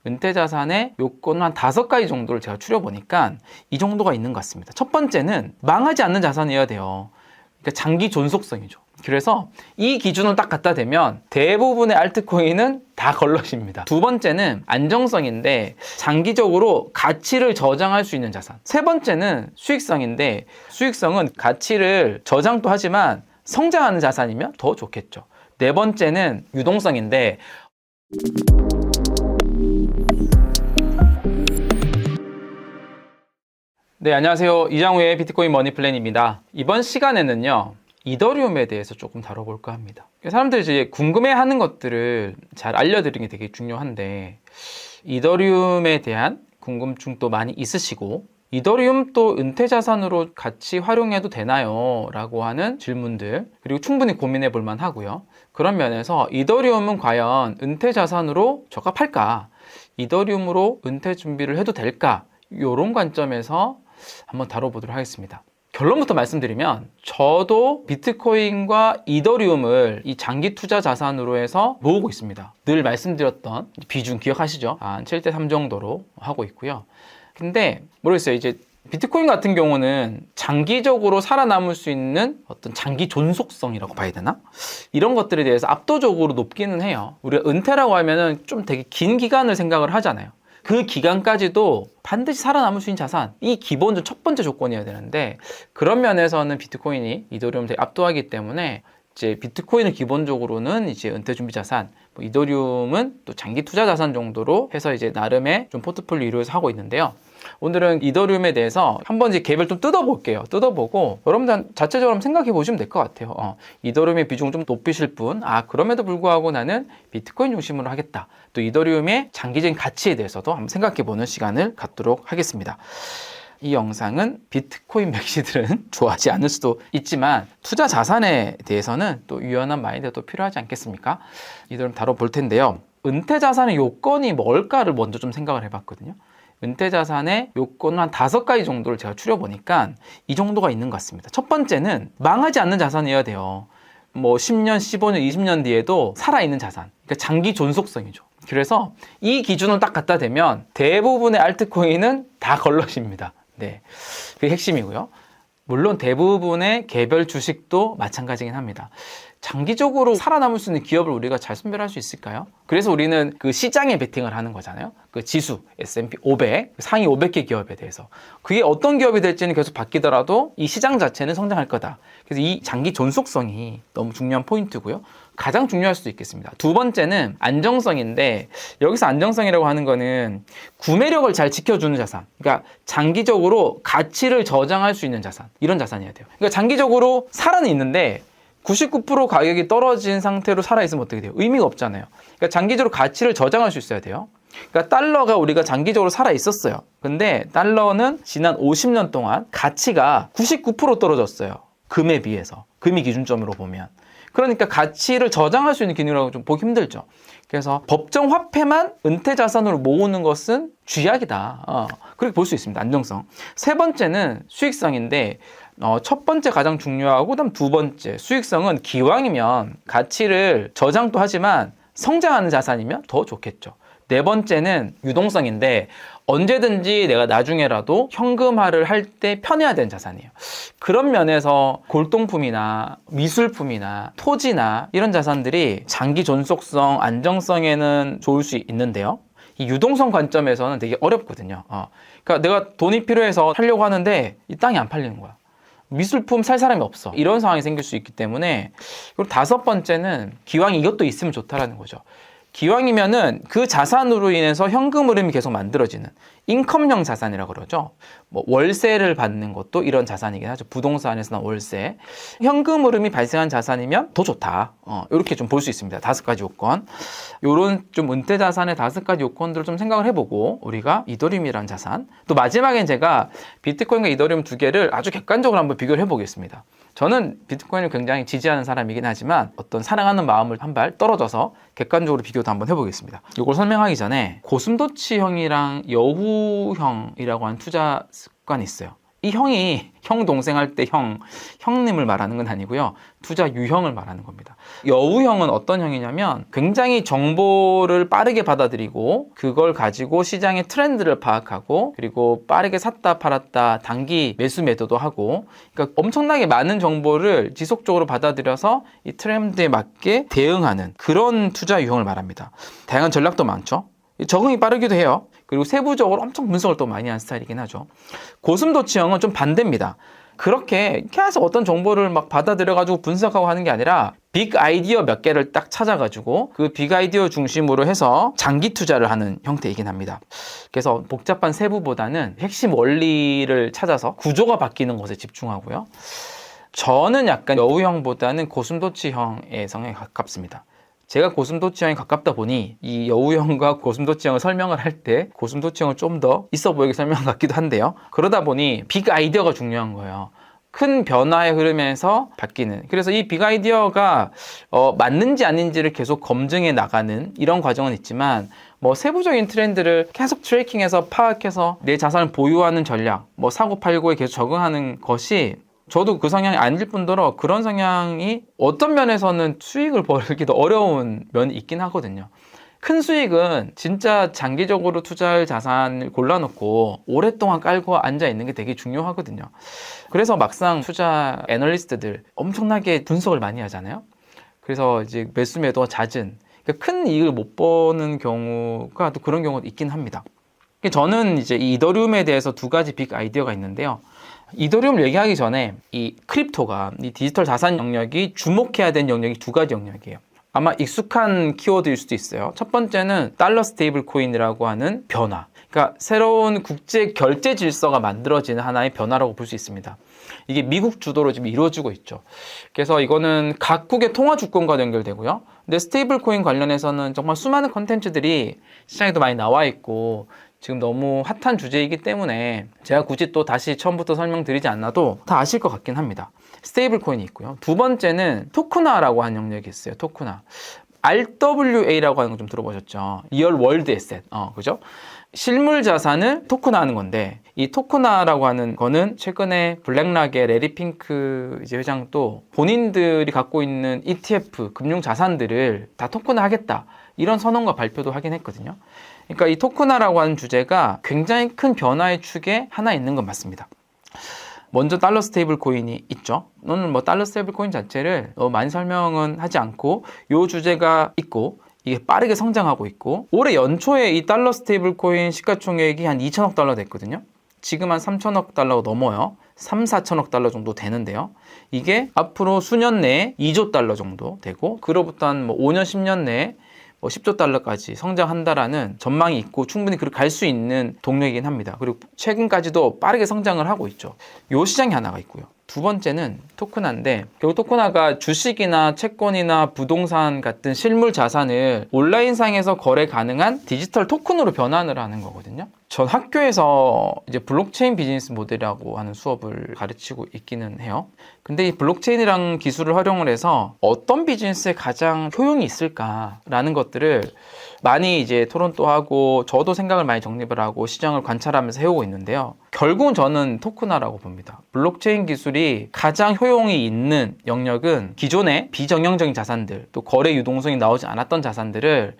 은퇴 자산의 요건 한 5가지 정도를 제가 추려보니까 이 정도가 있는 것 같습니다. 첫 번째는 망하지 않는 자산이어야 돼요. 그러니까 장기 존속성이죠. 그래서 이 기준을 딱 갖다 대면 대부분의 알트코인은 다 걸러집니다. 두 번째는 안정성인데 장기적으로 가치를 저장할 수 있는 자산. 세 번째는 수익성인데 수익성은 가치를 저장도 하지만 성장하는 자산이면 더 좋겠죠. 네 번째는 유동성인데 네, 안녕하세요. 이장우의 비트코인 머니플랜입니다. 이번 시간에는요, 이더리움에 대해서 조금 다뤄볼까 합니다. 사람들이 이제 궁금해하는 것들을 잘 알려드리는 게 되게 중요한데, 이더리움에 대한 궁금증도 많이 있으시고, 이더리움 또 은퇴 자산으로 같이 활용해도 되나요? 라고 하는 질문들, 그리고 충분히 고민해 볼 만하고요. 그런 면에서 이더리움은 과연 은퇴 자산으로 적합할까? 이더리움으로 은퇴 준비를 해도 될까? 이런 관점에서 한번 다뤄보도록 하겠습니다. 결론부터 말씀드리면 저도 비트코인과 이더리움을 이 장기 투자 자산으로 해서 모으고 있습니다. 늘 말씀드렸던 비중 기억하시죠? 한 7대3 정도로 하고 있고요. 근데 모르겠어요. 이제 비트코인 같은 경우는 장기적으로 살아남을 수 있는 어떤 장기 존속성이라고 봐야 되나? 이런 것들에 대해서 압도적으로 높기는 해요. 우리가 은퇴라고 하면은 좀 되게 긴 기간을 생각을 하잖아요. 그 기간까지도 반드시 살아남을 수 있는 자산, 이 기본적 첫 번째 조건이어야 되는데 그런 면에서는 비트코인이 이더리움을 되게 압도하기 때문에 이제 비트코인은 기본적으로는 이제 은퇴 준비 자산, 이더리움은 또 장기 투자 자산 정도로 해서 이제 나름의 좀 포트폴리오 이루어서 하고 있는데요. 오늘은 이더리움에 대해서 한번 이제 갭을 좀 뜯어볼게요. 뜯어보고 여러분들 자체적으로 한번 생각해 보시면 될 것 같아요. 이더리움의 비중을 좀 높이실 분, 그럼에도 불구하고 나는 비트코인 중심으로 하겠다. 또 이더리움의 장기적인 가치에 대해서도 한번 생각해 보는 시간을 갖도록 하겠습니다. 이 영상은 비트코인 매시들은 좋아하지 않을 수도 있지만 투자 자산에 대해서는 또 유연한 마인드도 필요하지 않겠습니까? 이더리움 다뤄볼 텐데요. 은퇴 자산의 요건이 뭘까를 먼저 좀 생각을 해봤거든요. 은퇴 자산의 요건은 한 5가지 정도를 제가 추려보니까 이 정도가 있는 것 같습니다. 첫 번째는 망하지 않는 자산이어야 돼요. 10년, 15년, 20년 뒤에도 살아있는 자산. 그러니까 장기 존속성이죠. 그래서 이 기준을 딱 갖다 대면 대부분의 알트코인은 다 걸러집니다. 네, 그게 핵심이고요. 물론 대부분의 개별 주식도 마찬가지긴 합니다. 장기적으로 살아남을 수 있는 기업을 우리가 잘 선별할 수 있을까요? 그래서 우리는 그 시장에 베팅을 하는 거잖아요. 그 지수, S&P 500, 상위 500개 기업에 대해서. 그게 어떤 기업이 될지는 계속 바뀌더라도 이 시장 자체는 성장할 거다. 그래서 이 장기 존속성이 너무 중요한 포인트고요. 가장 중요할 수도 있겠습니다. 두 번째는 안정성인데 여기서 안정성이라고 하는 거는 구매력을 잘 지켜주는 자산. 그러니까 장기적으로 가치를 저장할 수 있는 자산. 이런 자산이어야 돼요. 그러니까 장기적으로 살아는 있는데 99% 가격이 떨어진 상태로 살아있으면 어떻게 돼요? 의미가 없잖아요. 그러니까 장기적으로 가치를 저장할 수 있어야 돼요. 그러니까 달러가 우리가 장기적으로 살아있었어요. 근데 달러는 지난 50년 동안 가치가 99% 떨어졌어요. 금에 비해서. 금이 기준점으로 보면. 그러니까 가치를 저장할 수 있는 기능이라고 좀 보기 힘들죠. 그래서 법정 화폐만 은퇴 자산으로 모으는 것은 쥐약이다. 그렇게 볼 수 있습니다. 안정성. 세 번째는 수익성인데 첫 번째 가장 중요하고 그다음 두 번째 수익성은 기왕이면 가치를 저장도 하지만 성장하는 자산이면 더 좋겠죠. 네 번째는 유동성인데 언제든지 내가 나중에라도 현금화를 할 때 편해야 되는 자산이에요. 그런 면에서 골동품이나 미술품이나 토지나 이런 자산들이 장기 존속성, 안정성에는 좋을 수 있는데요. 이 유동성 관점에서는 되게 어렵거든요. 그러니까 내가 돈이 필요해서 팔려고 하는데 이 땅이 안 팔리는 거야. 미술품 살 사람이 없어. 이런 상황이 생길 수 있기 때문에. 그리고 다섯 번째는 기왕 이것도 있으면 좋다라는 거죠. 기왕이면은 그 자산으로 인해서 현금 흐름이 계속 만들어지는 인컴형 자산이라고 그러죠. 월세를 받는 것도 이런 자산이긴 하죠. 부동산에서 난 월세. 현금 흐름이 발생한 자산이면 더 좋다. 이렇게 좀 볼 수 있습니다. 5가지 요건. 요런 좀 은퇴 자산의 5가지 요건들을 좀 생각을 해보고 우리가 이더리움이라는 자산. 또 마지막엔 제가 비트코인과 이더리움 두 개를 아주 객관적으로 한번 비교를 해보겠습니다. 저는 비트코인을 굉장히 지지하는 사람이긴 하지만 어떤 사랑하는 마음을 한 발 떨어져서 객관적으로 비교도 한번 해보겠습니다. 이걸 설명하기 전에 고슴도치형이랑 여우형이라고 하는 투자 습관이 있어요. 이 형이 형 동생 할 때 형님을 말하는 건 아니고요. 투자 유형을 말하는 겁니다. 여우형은 어떤 형이냐면 굉장히 정보를 빠르게 받아들이고 그걸 가지고 시장의 트렌드를 파악하고 그리고 빠르게 샀다 팔았다 단기 매수 매도도 하고 그러니까 엄청나게 많은 정보를 지속적으로 받아들여서 이 트렌드에 맞게 대응하는 그런 투자 유형을 말합니다. 다양한 전략도 많죠. 적응이 빠르기도 해요. 그리고 세부적으로 엄청 분석을 또 많이 하는 스타일이긴 하죠. 고슴도치형은 좀 반대입니다. 그렇게 계속 어떤 정보를 막 받아들여가지고 분석하고 하는 게 아니라 빅 아이디어 몇 개를 딱 찾아가지고 그 빅 아이디어 중심으로 해서 장기 투자를 하는 형태이긴 합니다. 그래서 복잡한 세부보다는 핵심 원리를 찾아서 구조가 바뀌는 것에 집중하고요. 저는 약간 여우형보다는 고슴도치형의 성향에 가깝습니다. 제가 고슴도치형에 가깝다 보니 이 여우형과 고슴도치형을 설명을 할 때 고슴도치형을 좀 더 있어 보이게 설명 같기도 한데요. 그러다 보니 빅 아이디어가 중요한 거예요. 큰 변화의 흐름에서 바뀌는. 그래서 이 빅 아이디어가 맞는지 아닌지를 계속 검증해 나가는 이런 과정은 있지만 뭐 세부적인 트렌드를 계속 트래킹해서 파악해서 내 자산을 보유하는 전략, 뭐 사고 팔고에 계속 적응하는 것이 저도 그 성향이 아닐 뿐더러 그런 성향이 어떤 면에서는 수익을 벌기도 어려운 면이 있긴 하거든요. 큰 수익은 진짜 장기적으로 투자할 자산을 골라놓고 오랫동안 깔고 앉아 있는 게 되게 중요하거든요. 그래서 막상 투자 애널리스트들 엄청나게 분석을 많이 하잖아요. 그래서 이제 매수 매도가 잦은 그러니까 큰 이익을 못 보는 경우가 또 그런 경우도 있긴 합니다. 저는 이제 이 이더리움에 대해서 두 가지 빅 아이디어가 있는데요. 이더리움을 얘기하기 전에 이 크립토가 이 디지털 자산 영역이 주목해야 되는 영역이 두 가지 영역이에요. 아마 익숙한 키워드일 수도 있어요. 첫 번째는 달러 스테이블 코인이라고 하는 변화. 그러니까 새로운 국제 결제 질서가 만들어지는 하나의 변화라고 볼 수 있습니다. 이게 미국 주도로 지금 이루어지고 있죠. 그래서 이거는 각국의 통화 주권과 연결되고요. 근데 스테이블 코인 관련해서는 정말 수많은 컨텐츠들이 시장에도 많이 나와 있고 지금 너무 핫한 주제이기 때문에 제가 굳이 또 다시 처음부터 설명드리지 않아도 다 아실 것 같긴 합니다. 스테이블 코인이 있고요. 두 번째는 토크나라고 하는 영역이 있어요. 토크나. RWA라고 하는 거 좀 들어보셨죠? 리얼 월드 에셋. 그죠? 실물 자산을 토크나하는 건데 이 토크나라고 하는 거는 최근에 블랙락의 레리 핑크 이제 회장도 본인들이 갖고 있는 ETF 금융 자산들을 다 토크나 하겠다. 이런 선언과 발표도 하긴 했거든요. 그러니까 이 토크나라고 하는 주제가 굉장히 큰 변화의 축에 하나 있는 건 맞습니다. 먼저 달러 스테이블 코인이 있죠. 오늘 뭐 달러 스테이블 코인 자체를 많이 설명은 하지 않고 이 주제가 있고 이게 빠르게 성장하고 있고 올해 연초에 이 달러 스테이블 코인 시가총액이 한 2천억 달러 됐거든요. 지금 한 3천억 달러가 넘어요. 3, 4천억 달러 정도 되는데요. 이게 앞으로 수년 내에 2조 달러 정도 되고 그로부터 한 뭐 5년, 10년 내에 10조 달러까지 성장한다라는 전망이 있고 충분히 그렇게 갈 수 있는 동력이긴 합니다. 그리고 최근까지도 빠르게 성장을 하고 있죠. 요 시장이 하나가 있고요. 두 번째는 토크나인데 결국 토크나가 주식이나 채권이나 부동산 같은 실물 자산을 온라인상에서 거래 가능한 디지털 토큰으로 변환을 하는 거거든요. 전 학교에서 이제 블록체인 비즈니스 모델이라고 하는 수업을 가르치고 있기는 해요. 근데 이 블록체인이라는 기술을 활용을 해서 어떤 비즈니스에 가장 효용이 있을까라는 것들을 많이 이제 토론도 하고 저도 생각을 많이 정립을 하고 시장을 관찰하면서 해오고 있는데요. 결국은 저는 토크나라고 봅니다. 블록체인 기술이 가장 효용이 있는 영역은 기존의 비정형적인 자산들, 또 거래 유동성이 나오지 않았던 자산들을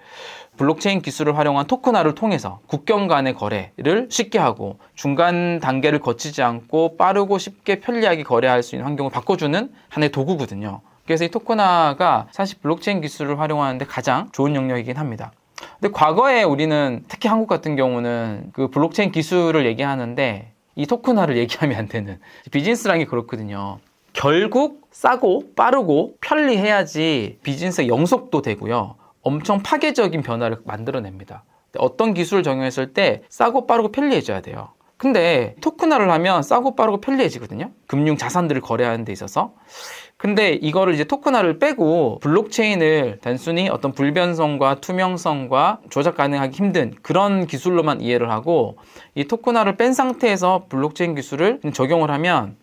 블록체인 기술을 활용한 토크나를 통해서 국경 간의 거래를 쉽게 하고 중간 단계를 거치지 않고 빠르고 쉽게 편리하게 거래할 수 있는 환경을 바꿔주는 하나의 도구거든요. 그래서 이 토크나가 사실 블록체인 기술을 활용하는데 가장 좋은 영역이긴 합니다. 근데 과거에 우리는 특히 한국 같은 경우는 그 블록체인 기술을 얘기하는데 이 토크나를 얘기하면 안 되는 비즈니스라는 게 그렇거든요. 결국 싸고 빠르고 편리해야지 비즈니스의 영속도 되고요. 엄청 파괴적인 변화를 만들어냅니다. 어떤 기술을 적용했을 때 싸고 빠르고 편리해져야 돼요. 근데 토크나를 하면 싸고 빠르고 편리해지거든요. 금융 자산들을 거래하는 데 있어서. 근데 이거를 이제 토크나를 빼고 블록체인을 단순히 어떤 불변성과 투명성과 조작 가능하기 힘든 그런 기술로만 이해를 하고 이 토크나를 뺀 상태에서 블록체인 기술을 적용을 하면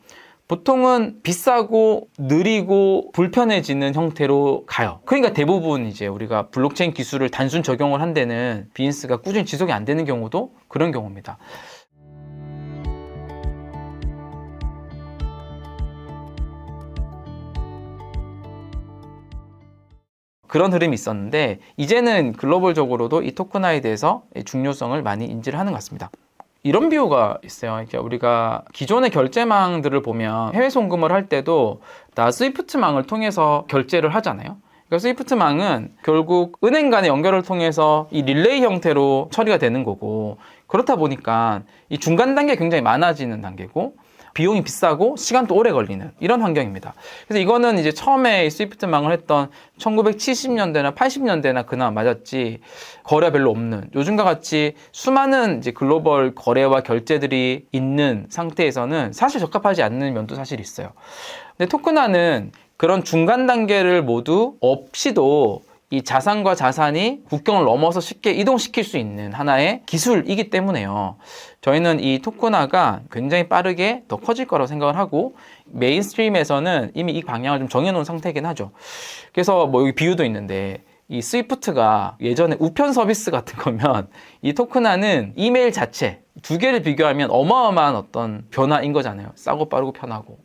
보통은 비싸고 느리고 불편해지는 형태로 가요. 그러니까 대부분 이제 우리가 블록체인 기술을 단순 적용을 한 데는 비즈니스가 꾸준히 지속이 안 되는 경우도 그런 경우입니다. 그런 흐름이 있었는데 이제는 글로벌적으로도 이 토크나에 대해서 중요성을 많이 인지를 하는 것 같습니다. 이런 비유가 있어요. 그러니까 우리가 기존의 결제망들을 보면 해외 송금을 할 때도 다 스위프트망을 통해서 결제를 하잖아요. 그러니까 스위프트망은 결국 은행 간의 연결을 통해서 이 릴레이 형태로 처리가 되는 거고, 그렇다 보니까 이 중간 단계가 굉장히 많아지는 단계고 비용이 비싸고 시간도 오래 걸리는 이런 환경입니다. 그래서 이거는 이제 처음에 스위프트망을 했던 1970년대나 80년대나 그나마 맞았지, 거래가 별로 없는 요즘과 같이 수많은 이제 글로벌 거래와 결제들이 있는 상태에서는 사실 적합하지 않는 면도 사실 있어요. 근데 토크나는 그런 중간 단계를 모두 없이도 이 자산과 자산이 국경을 넘어서 쉽게 이동시킬 수 있는 하나의 기술이기 때문에요. 저희는 이 토크나가 굉장히 빠르게 더 커질 거라고 생각을 하고, 메인스트림에서는 이미 이 방향을 좀 정해놓은 상태이긴 하죠. 그래서 뭐 여기 비유도 있는데, 이 스위프트가 예전에 우편 서비스 같은 거면 이 토크나는 이메일 자체 두 개를 비교하면 어마어마한 어떤 변화인 거잖아요. 싸고 빠르고 편하고.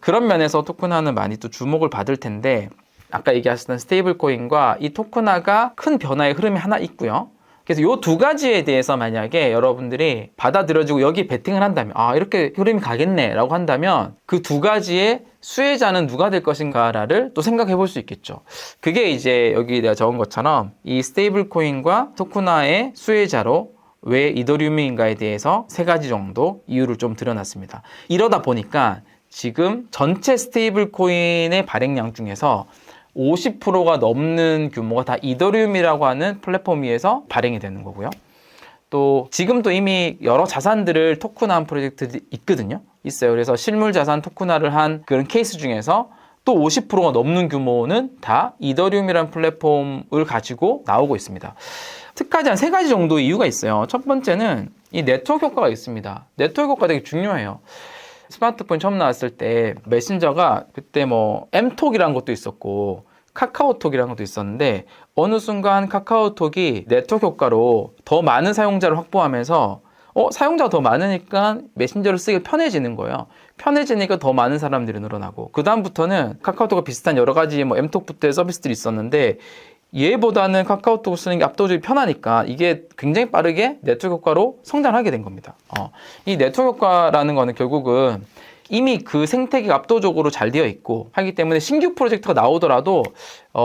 그런 면에서 토크나는 많이 또 주목을 받을 텐데, 아까 얘기하셨던 스테이블 코인과 이 토크나가 큰 변화의 흐름이 하나 있고요. 그래서 이 두 가지에 대해서 만약에 여러분들이 받아들여지고 여기 베팅을 한다면, 아, 이렇게 흐름이 가겠네 라고 한다면 그 두 가지의 수혜자는 누가 될 것인가를 또 생각해 볼 수 있겠죠. 그게 이제 여기 내가 적은 것처럼 이 스테이블 코인과 토크나의 수혜자로 왜 이더리움인가에 대해서 세 가지 정도 이유를 좀 드러났습니다. 이러다 보니까 지금 전체 스테이블 코인의 발행량 중에서 50%가 넘는 규모가 다 이더리움이라고 하는 플랫폼 위에서 발행이 되는 거고요. 또 지금도 이미 여러 자산들을 토큰화한 프로젝트들이 있어요. 그래서 실물 자산 토큰화를 한 그런 케이스 중에서 또 50%가 넘는 규모는 다 이더리움이라는 플랫폼을 가지고 나오고 있습니다. 특하지 한 세 가지 정도 이유가 있어요. 첫 번째는 이 네트워크 효과가 있습니다. 네트워크 효과가 되게 중요해요. 스마트폰 처음 나왔을 때 메신저가 그때 뭐 M톡이라는 것도 있었고 카카오톡이라는 것도 있었는데, 어느 순간 카카오톡이 네트워크 효과로 더 많은 사용자를 확보하면서 사용자가 더 많으니까 메신저를 쓰기 편해지는 거예요. 편해지니까 더 많은 사람들이 늘어나고, 그 다음부터는 카카오톡과 비슷한 여러 가지 뭐 M톡부터의 서비스들이 있었는데 얘보다는 카카오톡을 쓰는 게 압도적으로 편하니까 이게 굉장히 빠르게 네트워크 효과로 성장하게 된 겁니다. 이 네트워크 효과라는 거는 결국은 이미 그 생태계가 압도적으로 잘 되어 있고 하기 때문에 신규 프로젝트가 나오더라도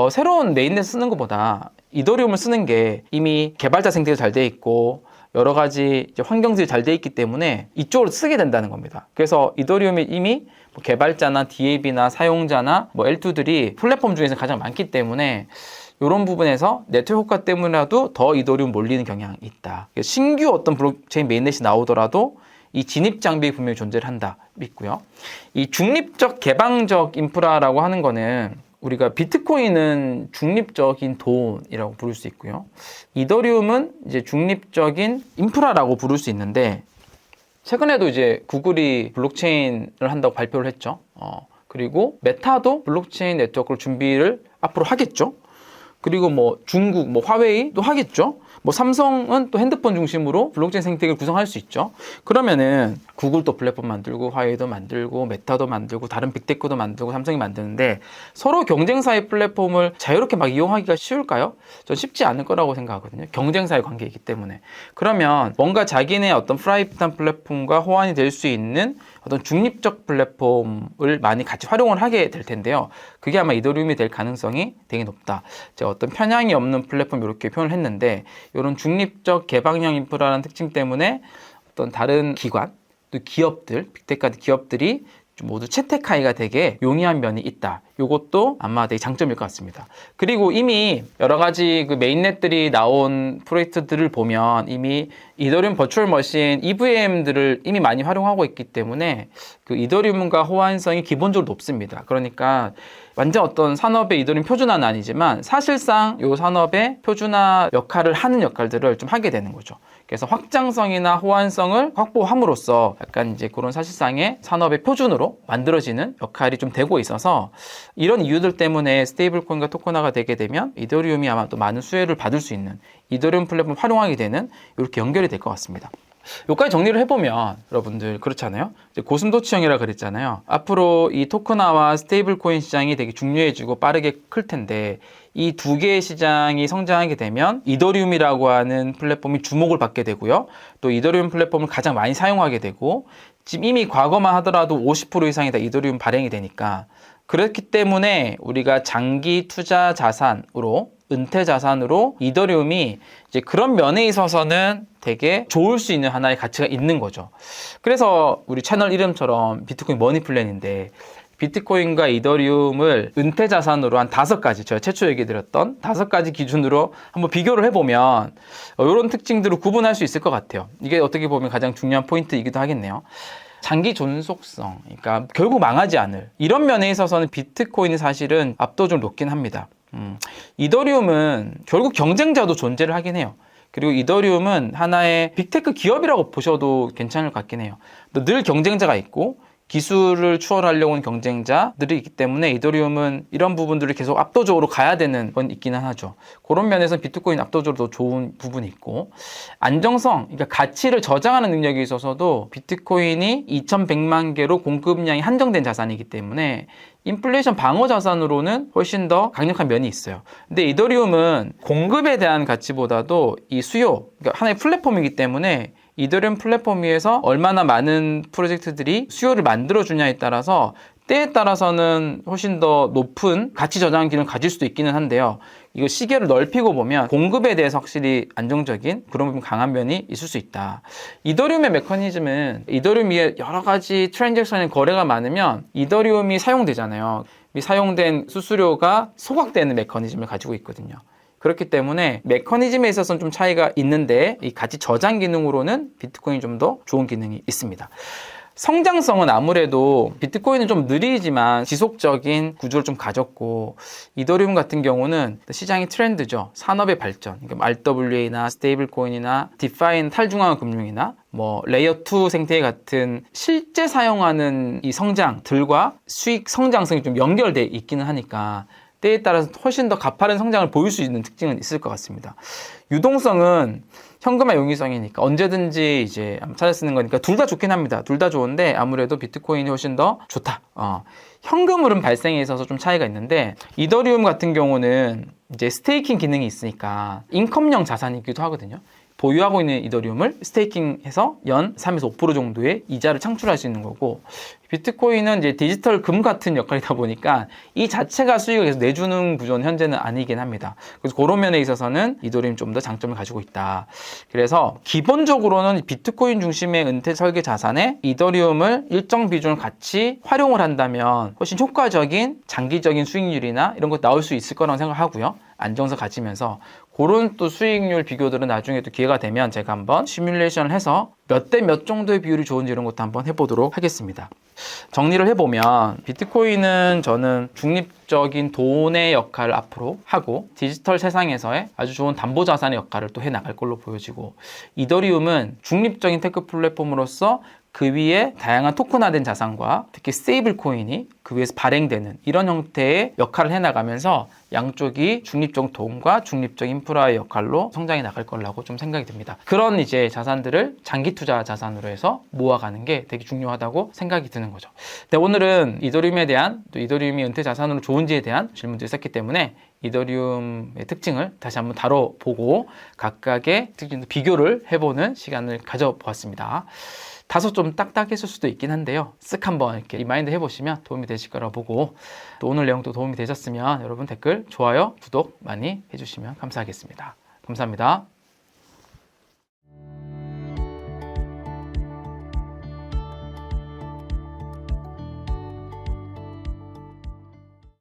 새로운 메인넷 쓰는 것보다 이더리움을 쓰는 게 이미 개발자 생태계가 잘 되어 있고 여러 가지 이제 환경들이 잘 되어 있기 때문에 이쪽으로 쓰게 된다는 겁니다. 그래서 이더리움이 이미 뭐 개발자나 DAB나 사용자나 뭐 L2들이 플랫폼 중에서 가장 많기 때문에 이런 부분에서 네트워크 효과 때문이라도 더 이더리움 몰리는 경향이 있다. 신규 어떤 블록체인 메인넷이 나오더라도 이 진입 장벽이 분명히 존재를 한다 믿고요. 이 중립적 개방적 인프라라고 하는 거는 우리가 비트코인은 중립적인 돈이라고 부를 수 있고요. 이더리움은 이제 중립적인 인프라라고 부를 수 있는데, 최근에도 이제 구글이 블록체인을 한다고 발표를 했죠. 그리고 메타도 블록체인 네트워크를 준비를 앞으로 하겠죠. 그리고 뭐 중국, 뭐 화웨이도 하겠죠. 뭐 삼성은 또 핸드폰 중심으로 블록체인 생태계를 구성할 수 있죠. 그러면은 구글도 플랫폼 만들고 화웨이도 만들고 메타도 만들고 다른 빅테크도 만들고 삼성이 만드는데 서로 경쟁사의 플랫폼을 자유롭게 막 이용하기가 쉬울까요? 전 쉽지 않을 거라고 생각하거든요. 경쟁사의 관계이기 때문에. 그러면 뭔가 자기네 어떤 프라이빗한 플랫폼과 호환이 될 수 있는 어떤 중립적 플랫폼을 많이 같이 활용을 하게 될 텐데요. 그게 아마 이더리움이 될 가능성이 되게 높다. 제가 어떤 편향이 없는 플랫폼 이렇게 표현을 했는데, 이런 중립적 개방형 인프라라는 특징 때문에 어떤 다른 기관, 또 기업들, 빅테크 기업들이 모두 채택하기가 되게 용이한 면이 있다. 이것도 아마 되게 장점일 것 같습니다. 그리고 이미 여러 가지 그 메인넷들이 나온 프로젝트들을 보면 이미 이더리움 버추얼 머신 EVM들을 이미 많이 활용하고 있기 때문에 그 이더리움과 호환성이 기본적으로 높습니다. 그러니까 완전 어떤 산업의 이더리움 표준화는 아니지만 사실상 이 산업의 표준화 역할을 하는 역할들을 좀 하게 되는 거죠. 그래서 확장성이나 호환성을 확보함으로써 약간 이제 그런 사실상의 산업의 표준으로 만들어지는 역할이 좀 되고 있어서, 이런 이유들 때문에 스테이블 코인과 토큰화가 되게 되면 이더리움이 아마 또 많은 수혜를 받을 수 있는 이더리움 플랫폼을 활용하게 되는 이렇게 연결이 될 것 같습니다. 여기까지 정리를 해보면 여러분들 그렇잖아요. 이제 고슴도치형이라 그랬잖아요. 앞으로 이 토크나와 스테이블 코인 시장이 되게 중요해지고 빠르게 클 텐데 이 두 개의 시장이 성장하게 되면 이더리움이라고 하는 플랫폼이 주목을 받게 되고요. 또 이더리움 플랫폼을 가장 많이 사용하게 되고 지금 이미 과거만 하더라도 50% 이상이 다 이더리움 발행이 되니까 그렇기 때문에 우리가 장기 투자 자산으로 은퇴 자산으로 이더리움이 이제 그런 면에 있어서는 되게 좋을 수 있는 하나의 가치가 있는 거죠. 그래서 우리 채널 이름처럼 비트코인 머니플랜인데 비트코인과 이더리움을 은퇴 자산으로 한 5가지, 제가 최초 얘기 드렸던 5가지 기준으로 한번 비교를 해보면 이런 특징들을 구분할 수 있을 것 같아요. 이게 어떻게 보면 가장 중요한 포인트이기도 하겠네요. 장기 존속성, 그러니까 결국 망하지 않을 이런 면에 있어서는 비트코인이 사실은 압도적으로 높긴 합니다. 이더리움은 결국 경쟁자도 존재를 하긴 해요. 그리고 이더리움은 하나의 빅테크 기업이라고 보셔도 괜찮을 것 같긴 해요. 늘 경쟁자가 있고 기술을 추월하려고 하는 경쟁자들이 있기 때문에 이더리움은 이런 부분들을 계속 압도적으로 가야 되는 건 있기는 하죠. 그런 면에서 비트코인 압도적으로 더 좋은 부분이 있고 안정성, 그러니까 가치를 저장하는 능력에 있어서도 비트코인이 2100만 개로 공급량이 한정된 자산이기 때문에 인플레이션 방어 자산으로는 훨씬 더 강력한 면이 있어요. 근데 이더리움은 공급에 대한 가치보다도 이 수요, 그러니까 하나의 플랫폼이기 때문에 이더리움 플랫폼 위에서 얼마나 많은 프로젝트들이 수요를 만들어주냐에 따라서 때에 따라서는 훨씬 더 높은 가치 저장 기능을 가질 수도 있기는 한데요. 이거 시계를 넓히고 보면 공급에 대해서 확실히 안정적인 그런 부분 강한 면이 있을 수 있다. 이더리움의 메커니즘은 이더리움 위에 여러 가지 트랜잭션의 거래가 많으면 이더리움이 사용되잖아요. 이 사용된 수수료가 소각되는 메커니즘을 가지고 있거든요. 그렇기 때문에 메커니즘에 있어서는 좀 차이가 있는데 이 가치 저장 기능으로는 비트코인이 좀 더 좋은 기능이 있습니다. 성장성은 아무래도 비트코인은 좀 느리지만 지속적인 구조를 좀 가졌고 이더리움 같은 경우는 시장의 트렌드죠. 산업의 발전, 그러니까 RWA나 스테이블 코인이나 디파인 탈중앙화 금융이나 뭐 레이어 2 생태 같은 실제 사용하는 이 성장들과 수익 성장성이 좀 연결돼 있기는 하니까 때에 따라서 훨씬 더 가파른 성장을 보일 수 있는 특징은 있을 것 같습니다. 유동성은 현금화 용이성이니까 언제든지 이제 찾아 쓰는 거니까 둘 다 좋긴 합니다. 둘 다 좋은데 아무래도 비트코인이 훨씬 더 좋다. 현금 흐름 발생에 있어서 좀 차이가 있는데 이더리움 같은 경우는 이제 스테이킹 기능이 있으니까 인컴형 자산이기도 하거든요. 보유하고 있는 이더리움을 스테이킹해서 연 3에서 5% 정도의 이자를 창출할 수 있는 거고 비트코인은 이제 디지털 금 같은 역할이다 보니까 이 자체가 수익을 계속 내주는 구조는 현재는 아니긴 합니다. 그래서 그런 면에 있어서는 이더리움이 좀 더 장점을 가지고 있다. 그래서 기본적으로는 비트코인 중심의 은퇴 설계 자산에 이더리움을 일정 비중을 같이 활용을 한다면 훨씬 효과적인 장기적인 수익률이나 이런 거 나올 수 있을 거라고 생각하고요. 안정성 가지면서 그런 또 수익률 비교들은 나중에 또 기회가 되면 제가 한번 시뮬레이션을 해서 몇 대 몇 정도의 비율이 좋은지 이런 것도 한번 해보도록 하겠습니다. 정리를 해보면 비트코인은 저는 중립적인 돈의 역할을 앞으로 하고 디지털 세상에서의 아주 좋은 담보자산의 역할을 또 해나갈 걸로 보여지고 이더리움은 중립적인 테크 플랫폼으로서 그 위에 다양한 토큰화된 자산과 특히 스테이블 코인이 그 위에서 발행되는 이런 형태의 역할을 해나가면서 양쪽이 중립적 돈과 중립적 인프라의 역할로 성장해 나갈 거라고 좀 생각이 듭니다. 그런 이제 자산들을 장기 투자 자산으로 해서 모아가는 게 되게 중요하다고 생각이 드는 거죠. 근데 오늘은 이더리움에 대한 또 이더리움이 은퇴 자산으로 좋은지에 대한 질문들이 있었기 때문에 이더리움의 특징을 다시 한번 다뤄보고 각각의 특징도 비교를 해보는 시간을 가져보았습니다. 다소 좀 딱딱했을 수도 있긴 한데요. 쓱 한번 이렇게 리마인드 해보시면 도움이 되실 거라고 보고 또 오늘 내용도 도움이 되셨으면 여러분 댓글, 좋아요, 구독 많이 해주시면 감사하겠습니다. 감사합니다.